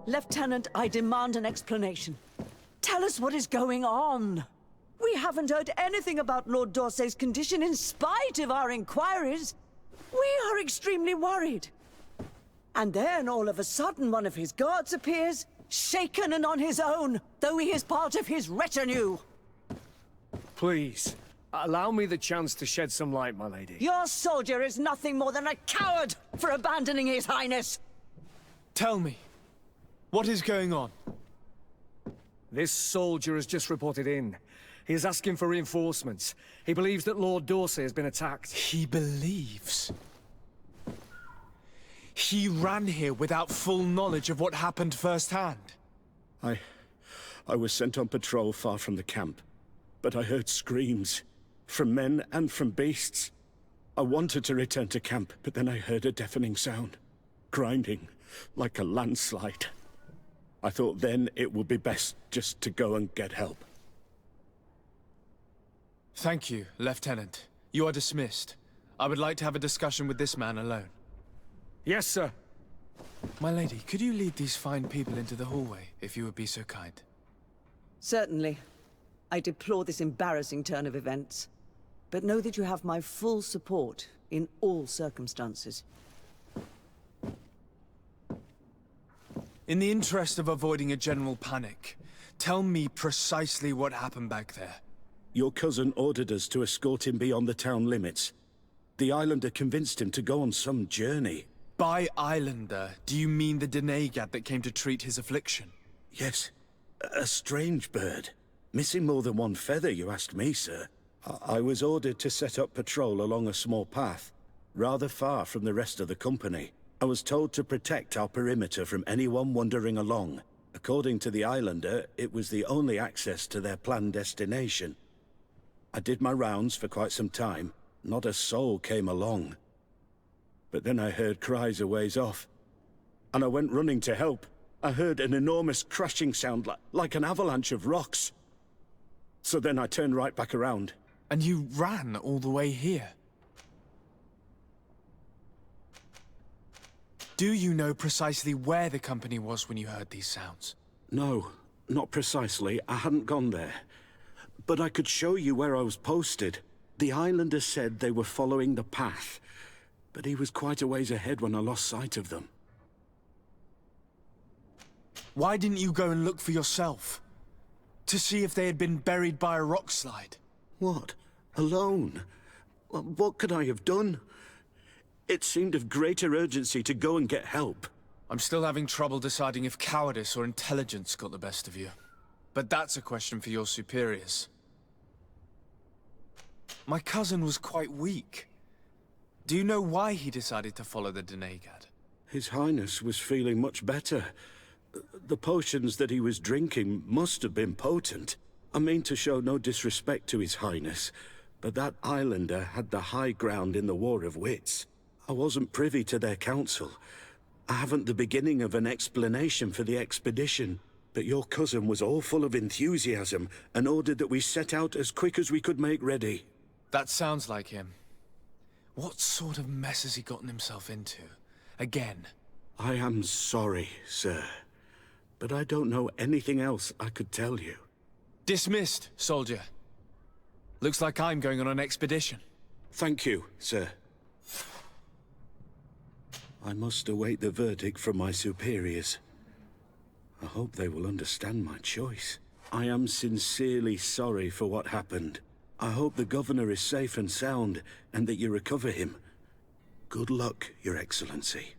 Lieutenant, I demand an explanation. Tell us what is going on. We haven't heard anything about Lord d'Orsay's condition in spite of our inquiries. We are extremely worried. And then all of a sudden one of his guards appears, shaken and on his own, though he is part of his retinue. Please, allow me the chance to shed some light, my lady. Your soldier is nothing more than a coward for abandoning his highness. Tell me, what is going on? This soldier has just reported in. He is asking for reinforcements. He believes that Lord d'Orsay has been attacked. He believes? He ran here without full knowledge of what happened firsthand. I was sent on patrol far from the camp, but I heard screams, from men and from beasts. I wanted to return to camp, but then I heard a deafening sound, grinding, like a landslide. I thought then it would be best just to go and get help. Thank you, Lieutenant. You are dismissed. I would like to have a discussion with this man alone. Yes, sir. My lady, could you lead these fine people into the hallway, if you would be so kind? Certainly. I deplore this embarrassing turn of events. But know that you have my full support in all circumstances. In the interest of avoiding a general panic, tell me precisely what happened back there. Your cousin ordered us to escort him beyond the town limits. The islander convinced him to go on some journey. By islander, do you mean the denegad that came to treat his affliction? Yes, a strange bird. Missing more than one feather, you asked me, sir. I was ordered to set up patrol along a small path, rather far from the rest of the company. I was told to protect our perimeter from anyone wandering along. According to the islander, it was the only access to their planned destination. I did my rounds for quite some time. Not a soul came along. But then I heard cries a ways off, and I went running to help. I heard an enormous crashing sound like an avalanche of rocks. So then I turned right back around. And you ran all the way here? Do you know precisely where the company was when you heard these sounds? No, not precisely. I hadn't gone there. But I could show you where I was posted. The islander said they were following the path, but he was quite a ways ahead when I lost sight of them. Why didn't you go and look for yourself? To see if they had been buried by a rock slide? What? Alone? What could I have done? It seemed of greater urgency to go and get help. I'm still having trouble deciding if cowardice or intelligence got the best of you. But that's a question for your superiors. My cousin was quite weak. Do you know why he decided to follow the denegad? His Highness was feeling much better. The potions that he was drinking must have been potent. I mean to show no disrespect to His Highness, but that islander had the high ground in the War of Wits. I wasn't privy to their counsel. I haven't the beginning of an explanation for the expedition, but your cousin was all full of enthusiasm and ordered that we set out as quick as we could make ready. That sounds like him. What sort of mess has he gotten himself into? Again? I am sorry, sir, but I don't know anything else I could tell you. Dismissed, soldier. Looks like I'm going on an expedition. Thank you, sir. I must await the verdict from my superiors. I hope they will understand my choice. I am sincerely sorry for what happened. I hope the governor is safe and sound, and that you recover him. Good luck, Your Excellency.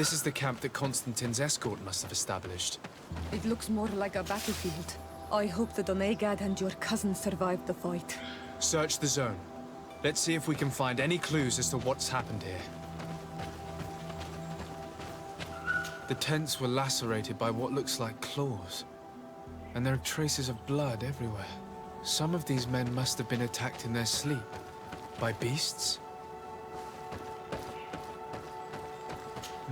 This is the camp that Constantin's escort must have established. It looks more like a battlefield. I hope the Donegad and your cousin survived the fight. Search the zone. Let's see if we can find any clues as to what's happened here. The tents were lacerated by what looks like claws. And there are traces of blood everywhere. Some of these men must have been attacked in their sleep. By beasts?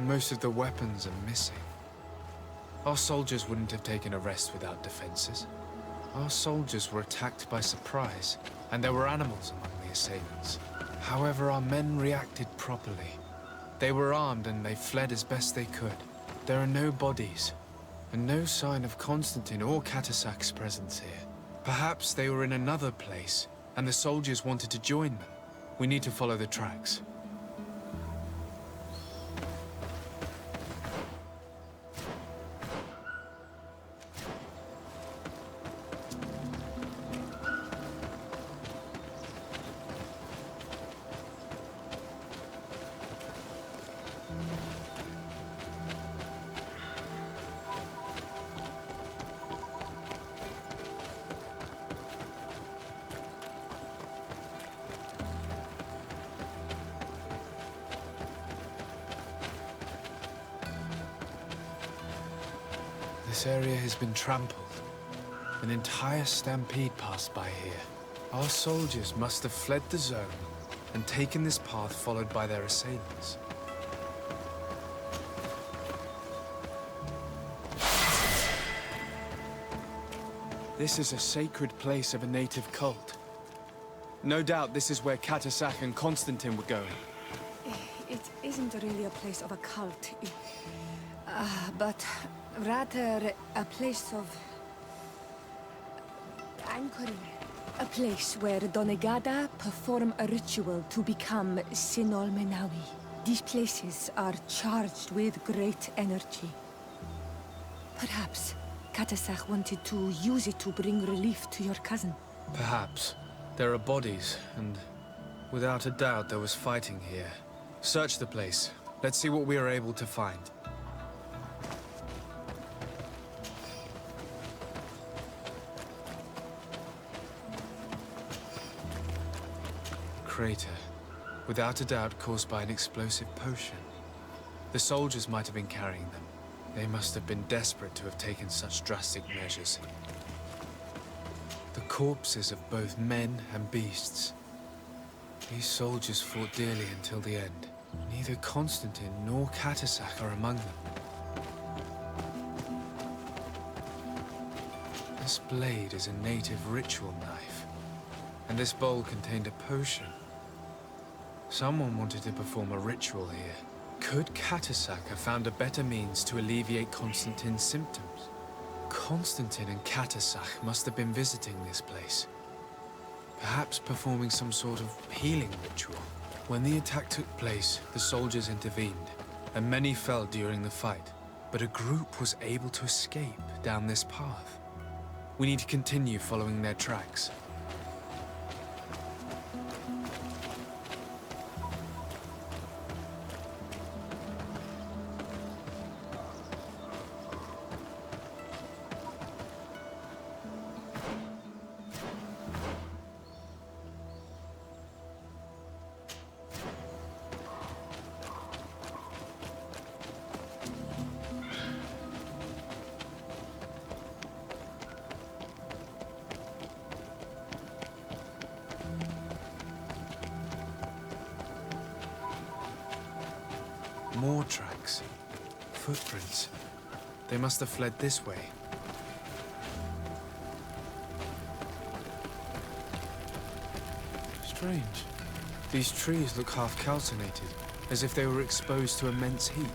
Most of the weapons are missing. Our soldiers wouldn't have taken a rest without defenses. Our soldiers were attacked by surprise, and there were animals among the assailants. However, our men reacted properly. They were armed and they fled as best they could. There are no bodies, and no sign of Constantin or Catasac's presence here. Perhaps they were in another place, and the soldiers wanted to join them. We need to follow the tracks. This area has been trampled. An entire stampede passed by here. Our soldiers must have fled the zone and taken this path followed by their assailants. This is a sacred place of a native cult. No doubt this is where Catasac and Constantin were going. It isn't really a place of a cult, but rather a place of anchoring. A place where Donegada perform a ritual to become Sinol Menawi. These places are charged with great energy. Perhaps Catasac wanted to use it to bring relief to your cousin. Perhaps. There are bodies, and without a doubt there was fighting here. Search the place. Let's see what we are able to find. Crater. Without a doubt caused by an explosive potion. The soldiers might have been carrying them. They must have been desperate to have taken such drastic measures. The corpses of both men and beasts. These soldiers fought dearly until the end. Neither Constantin nor Catasac are among them. This blade is a native ritual knife, and this bowl contained a potion. Someone wanted to perform a ritual here. Could Catasac have found a better means to alleviate Constantin's symptoms? Constantin and Catasac must have been visiting this place. Perhaps performing some sort of healing ritual. When the attack took place, the soldiers intervened, and many fell during the fight. But a group was able to escape down this path. We need to continue following their tracks. More tracks. Footprints. They must have fled this way. Strange. These trees look half calcinated, as if they were exposed to immense heat.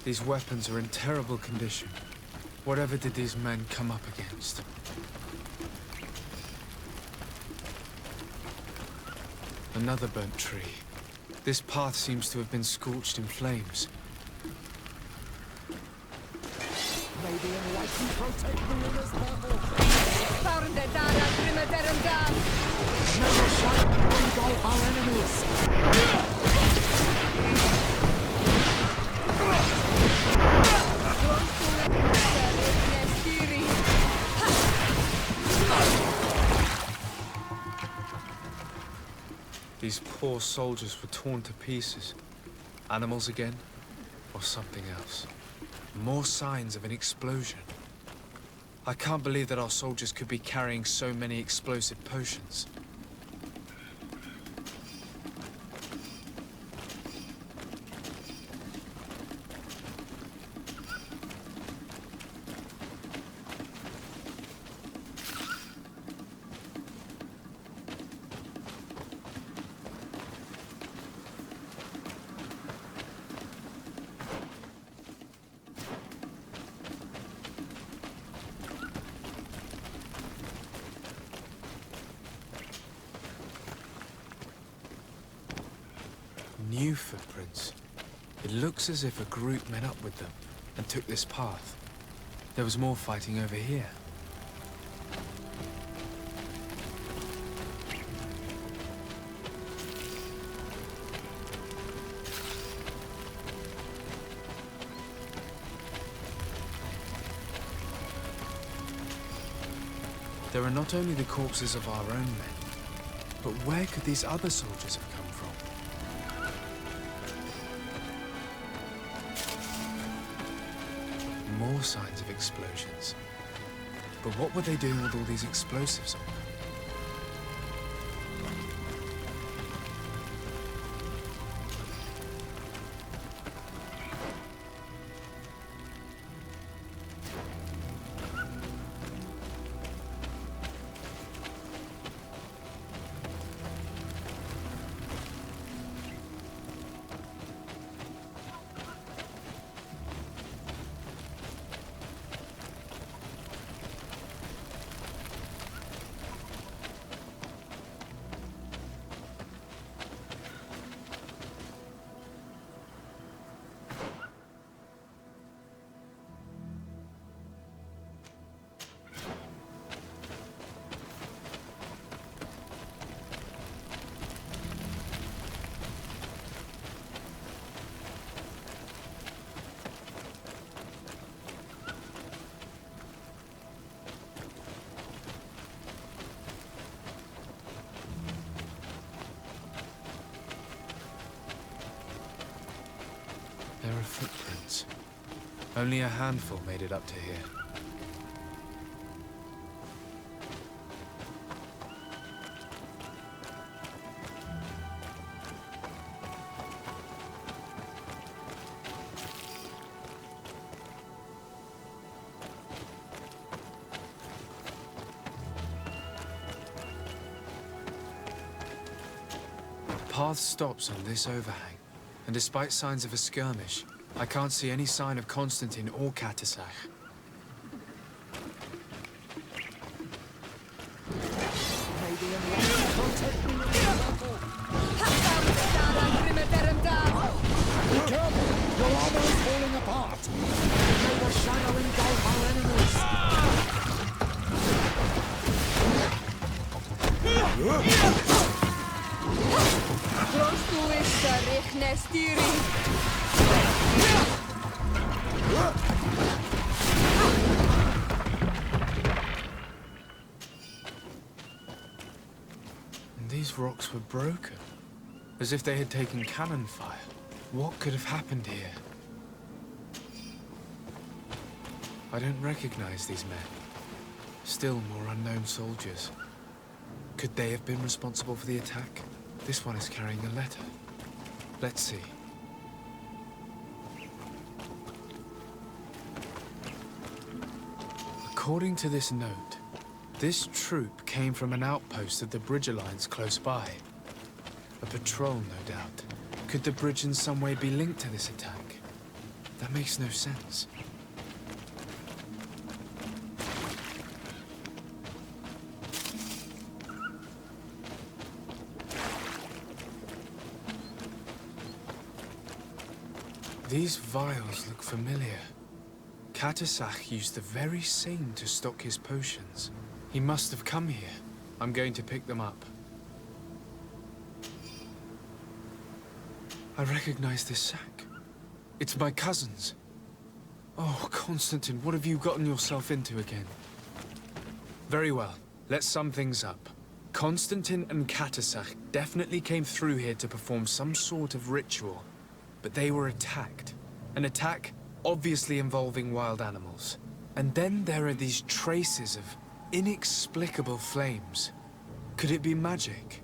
These weapons are in terrible condition. Whatever did these men come up against? Another burnt tree. This path seems to have been scorched in flames. May These poor soldiers were torn to pieces. Animals again? Or something else? More signs of an explosion. I can't believe that our soldiers could be carrying so many explosive potions. New footprints. It looks as if a group met up with them and took this path. There was more fighting over here. There are not only the corpses of our own men, but where could these other soldiers have come from? More signs of explosions. But what were they doing with all these explosives on them? There are footprints. Only a handful made it up to here. The path stops on this overhang. And despite signs of a skirmish, I can't see any sign of Constantin or Catasach. Your armor is falling apart! May the shadow engulf our enemies! And these rocks were broken, as if they had taken cannon fire. What could have happened here? I don't recognize these men. Still more unknown soldiers. Could they have been responsible for the attack? This one is carrying a letter. Let's see. According to this note, this troop came from an outpost of the Bridge Alliance close by. A patrol, no doubt. Could the bridge in some way be linked to this attack? That makes no sense. These vials look familiar. Catasac used the very same to stock his potions. He must have come here. I'm going to pick them up. I recognize this sack. It's my cousin's. Oh, Constantin, what have you gotten yourself into again? Very well. Let's sum things up. Constantin and Catasac definitely came through here to perform some sort of ritual, but they were attacked. An attack obviously involving wild animals. And then there are these traces of inexplicable flames. Could it be magic?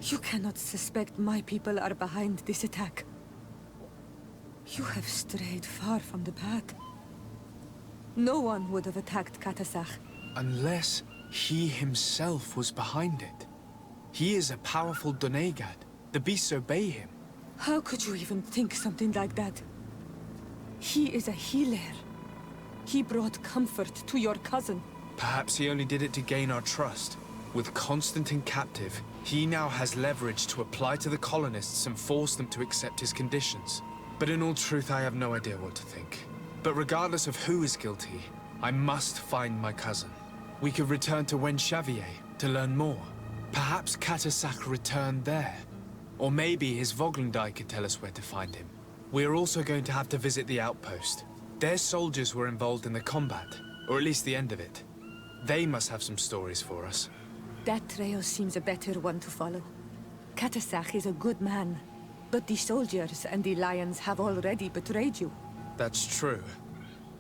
You cannot suspect my people are behind this attack. You have strayed far from the path. No one would have attacked Catasac. Unless he himself was behind it. He is a powerful Donegad. The beasts obey him. How could you even think something like that? He is a healer. He brought comfort to your cousin. Perhaps he only did it to gain our trust. With Constantin captive, he now has leverage to apply to the colonists and force them to accept his conditions. But in all truth, I have no idea what to think. But regardless of who is guilty, I must find my cousin. We could return to Xavier to learn more. Perhaps Catasac returned there. Or maybe his Voglendai could tell us where to find him. We are also going to have to visit the outpost. Their soldiers were involved in the combat, or at least the end of it. They must have some stories for us. That trail seems a better one to follow. Catasac is a good man, but the soldiers and the lions have already betrayed you. That's true.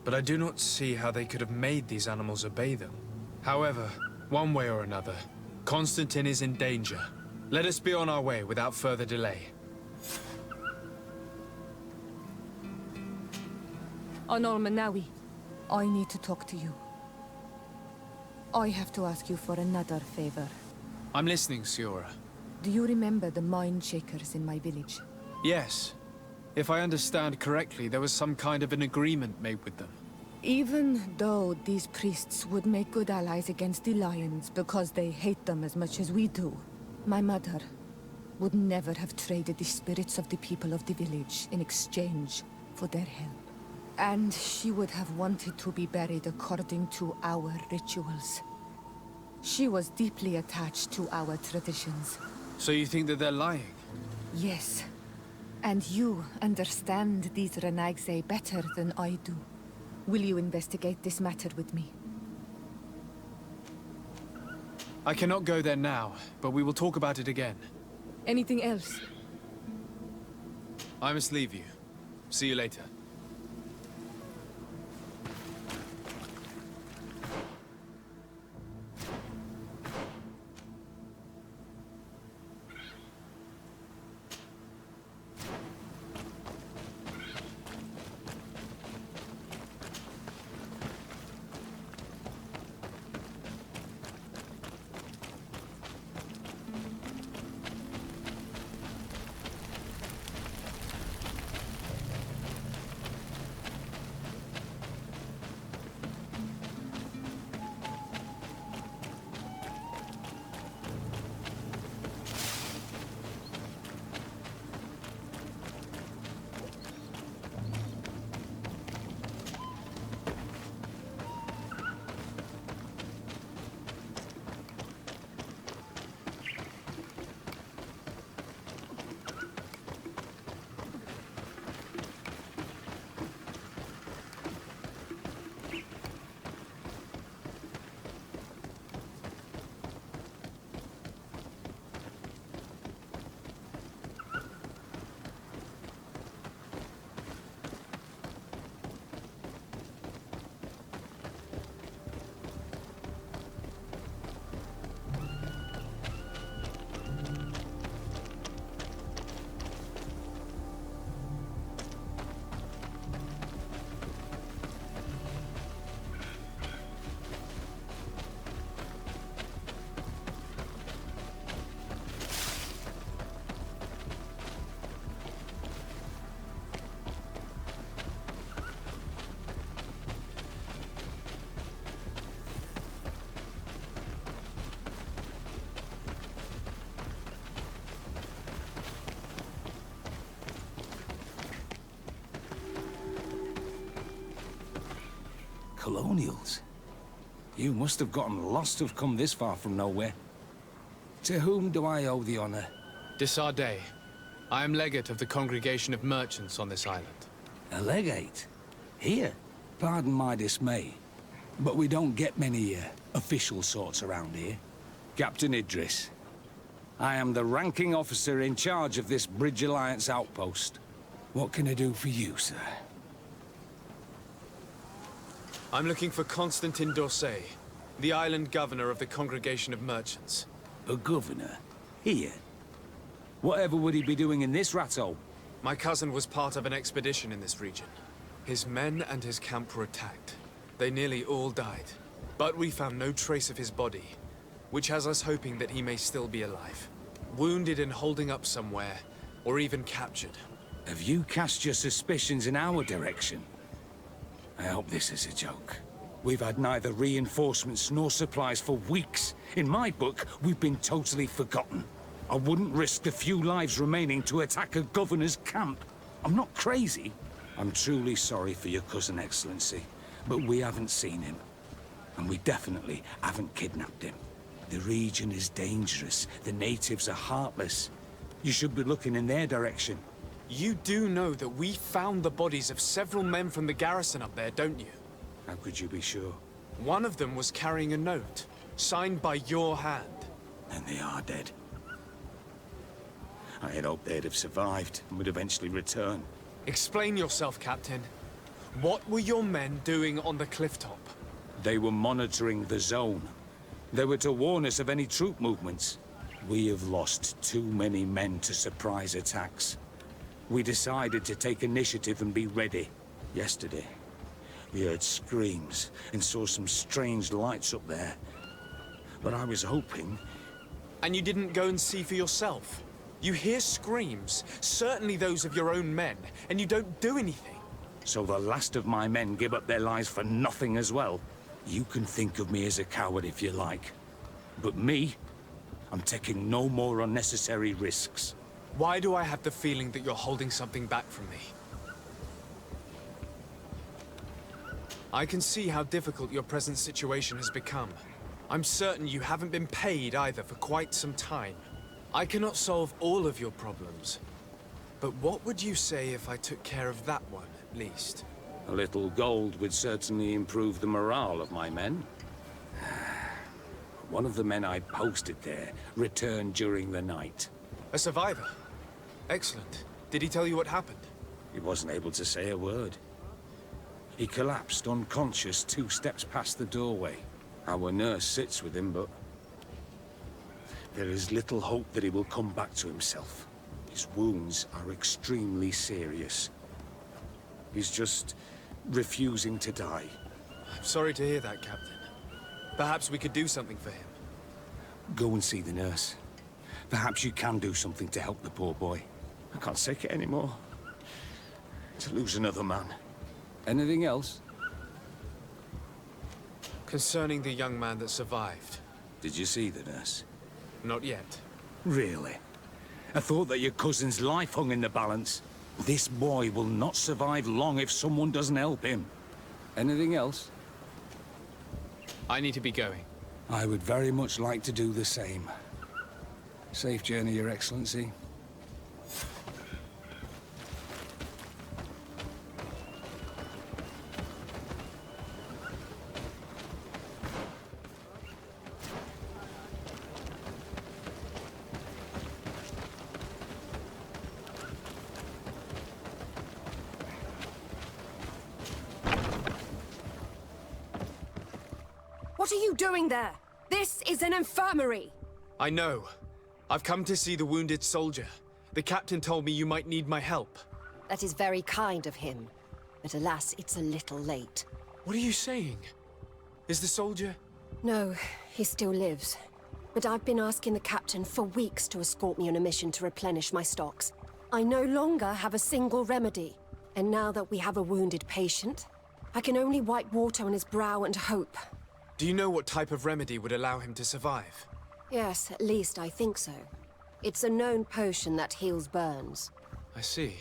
But I do not see how they could have made these animals obey them. However, one way or another, Constantin is in danger. Let us be on our way without further delay. Manawi, I need to talk to you. I have to ask you for another favor. I'm listening, Síory. Do you remember the mind shakers in my village? Yes. If I understand correctly, there was some kind of an agreement made with them. Even though these priests would make good allies against the lions because they hate them as much as we do, my mother would never have traded the spirits of the people of the village in exchange for their help. And she would have wanted to be buried according to our rituals. She was deeply attached to our traditions. So you think that they're lying? Yes. And you understand these Renagse better than I do. Will you investigate this matter with me? I cannot go there now, but we will talk about it again. Anything else? I must leave you. See you later. Colonials? You must have gotten lost to have come this far from nowhere. To whom do I owe the honor? Desardet. I am legate of the congregation of merchants on this island. A legate? Here? Pardon my dismay, but we don't get many official sorts around here. Captain Idris. I am the ranking officer in charge of this Bridge Alliance outpost. What can I do for you, sir? I'm looking for Constantin d'Orsay, the island governor of the congregation of merchants. A governor? Here? Whatever would he be doing in this rattle? My cousin was part of an expedition in this region. His men and his camp were attacked. They nearly all died. But we found no trace of his body, which has us hoping that he may still be alive. Wounded and holding up somewhere, or even captured. Have you cast your suspicions in our direction? I hope this is a joke. We've had neither reinforcements nor supplies for weeks. In my book, we've been totally forgotten. I wouldn't risk the few lives remaining to attack a governor's camp. I'm not crazy. I'm truly sorry for your cousin, Excellency, but we haven't seen him. And we definitely haven't kidnapped him. The region is dangerous. The natives are heartless. You should be looking in their direction. You do know that we found the bodies of several men from the garrison up there, don't you? How could you be sure? One of them was carrying a note, signed by your hand. And they are dead. I had hoped they'd have survived and would eventually return. Explain yourself, Captain. What were your men doing on the clifftop? They were monitoring the zone. They were to warn us of any troop movements. We have lost too many men to surprise attacks. We decided to take initiative and be ready. Yesterday, we heard screams and saw some strange lights up there. But I was hoping... And you didn't go and see for yourself? You hear screams, certainly those of your own men, and you don't do anything. So the last of my men give up their lives for nothing as well? You can think of me as a coward if you like. But me, I'm taking no more unnecessary risks. Why do I have the feeling that you're holding something back from me? I can see how difficult your present situation has become. I'm certain you haven't been paid either for quite some time. I cannot solve all of your problems. But what would you say if I took care of that one, at least? A little gold would certainly improve the morale of my men. One of the men I posted there returned during the night. A survivor? Excellent. Did he tell you what happened? He wasn't able to say a word. He collapsed unconscious 2 steps past the doorway. Our nurse sits with him, but... there is little hope that he will come back to himself. His wounds are extremely serious. He's just refusing to die. I'm sorry to hear that, Captain. Perhaps we could do something for him. Go and see the nurse. Perhaps you can do something to help the poor boy. I can't take it anymore. To lose another man. Anything else? Concerning the young man that survived. Did you see the nurse? Not yet. Really? I thought that your cousin's life hung in the balance. This boy will not survive long if someone doesn't help him. Anything else? I need to be going. I would very much like to do the same. Safe journey, Your Excellency. What are you doing there? This is an infirmary! I know. I've come to see the wounded soldier. The captain told me you might need my help. That is very kind of him. But alas, it's a little late. What are you saying? Is the soldier... No, he still lives. But I've been asking the captain for weeks to escort me on a mission to replenish my stocks. I no longer have a single remedy. And now that we have a wounded patient, I can only wipe water on his brow and hope. Do you know what type of remedy would allow him to survive? Yes, at least I think so. It's a known potion that heals burns. I see.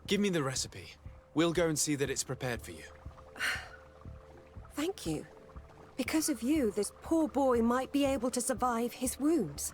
Give me the recipe. We'll go and see that it's prepared for you. Thank you. Because of you, this poor boy might be able to survive his wounds.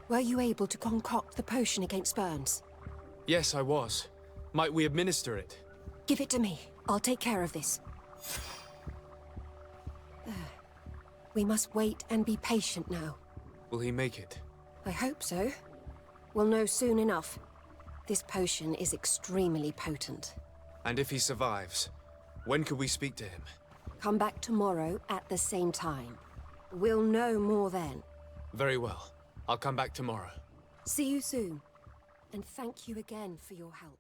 Were you able to concoct the potion against burns? Yes, I was. Might we administer it? Give it to me. I'll take care of this. There. We must wait and be patient now. Will he make it? I hope so. We'll know soon enough. This potion is extremely potent. And if he survives, when could we speak to him? Come back tomorrow at the same time. We'll know more then. Very well. I'll come back tomorrow. See you soon. And thank you again for your help.